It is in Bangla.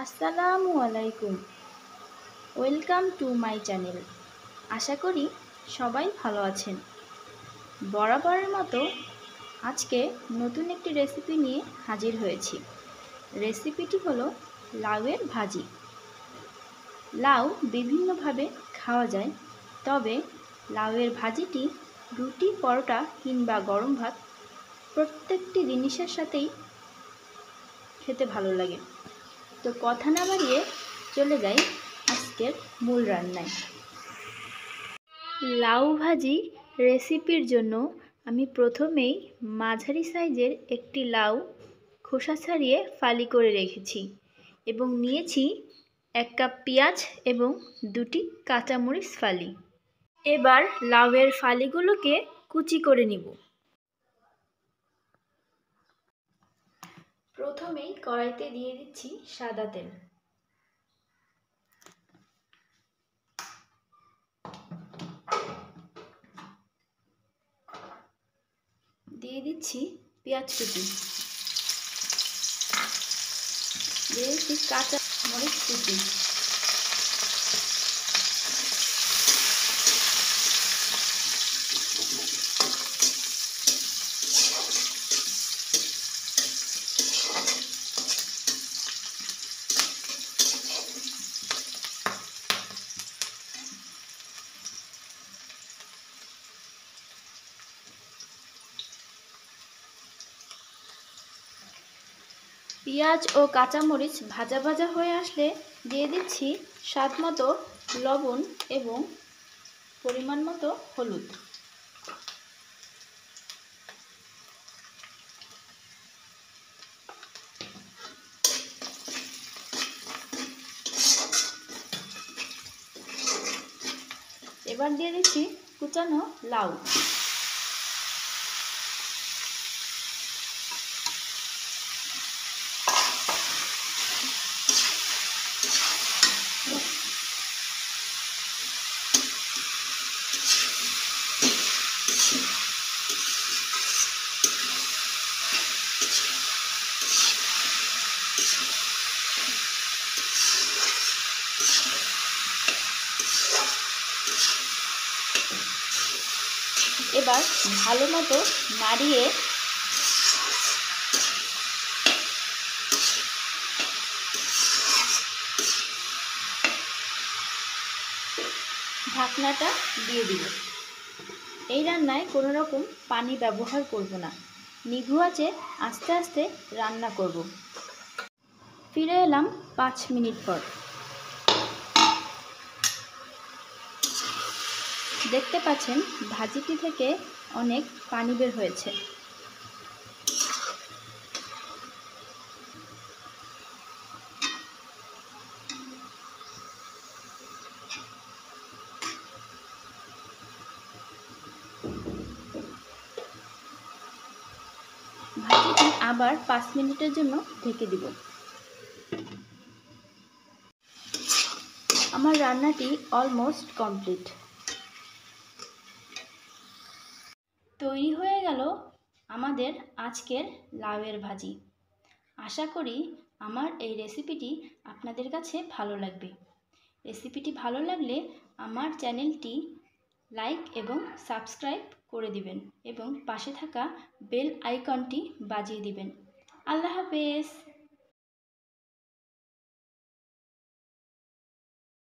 আসসালামু আলাইকুম। Welcome to my channel. আশা করি সবাই ভালো আছেন। বরাবরের মতো আজকে নতুন একটি রেসিপি নিয়ে হাজির হয়েছি। রেসিপিটি হলো লাউয়ের ভাজি। লাউ বিভিন্নভাবে খাওয়া যায়, তবে লাউয়ের ভাজিটি রুটি, পরোটা কিংবা গরম ভাত প্রত্যেকটি জিনিসের সাথেই খেতে ভালো লাগে। তো কথা না বাড়িয়ে চলে যাই আজকের মূল রান্নায়। লাউ ভাজি রেসিপির জন্য আমি প্রথমেই মাঝারি সাইজের একটি লাউ খোসা ছাড়িয়ে ফালি করে রেখেছি এবং নিয়েছি 1 কাপ পেঁয়াজ এবং 2টি কাঁচামরিচ ফালি। এবার লাউয়ের ফালিগুলোকে কুচি করে নিব। প্রথমেই কড়াইতে দিয়ে দিচ্ছি সাদা তেল। দিয়ে দিচ্ছি পেঁয়াজ কুচি, দিয়ে দিচ্ছি কাঁচা মরিচ কুচি, পেঁয়াজ ও কাঁচামরিচ ভাজা ভাজা হয়ে আসলে দিয়ে দিচ্ছি স্বাদমতো লবণ এবং পরিমাণ মতো হলুদ। এবার দিয়ে দিচ্ছি কুচানো লাউ। এবার ভালো মতো নাড়িয়ে ঢাকনাটা দিয়ে দিব। এই রান্নায় কোনো রকম পানি ব্যবহার করব না, নিভু আঁচে আস্তে আস্তে রান্না করব। ফিরে এলাম 5 মিনিট পর। দেখতে পাচ্ছেন ভাজিটি থেকে অনেক পানি বের হয়েছে। ভাজিটি আবার 5 মিনিটের জন্য ঢেকে দিব। আমার রান্নাটি অলমোস্ট কমপ্লিট। তৈরি হয়ে গেল আমাদের আজকের লাউয়ের ভাজি। আশা করি আমার এই রেসিপিটি আপনাদের কাছে ভালো লাগবে। রেসিপিটি ভালো লাগলে আমার চ্যানেলটি লাইক এবং সাবস্ক্রাইব করে দিবেন এবং পাশে থাকা বেল আইকনটি বাজিয়ে দিবেন। আল্লাহ হাফেজ।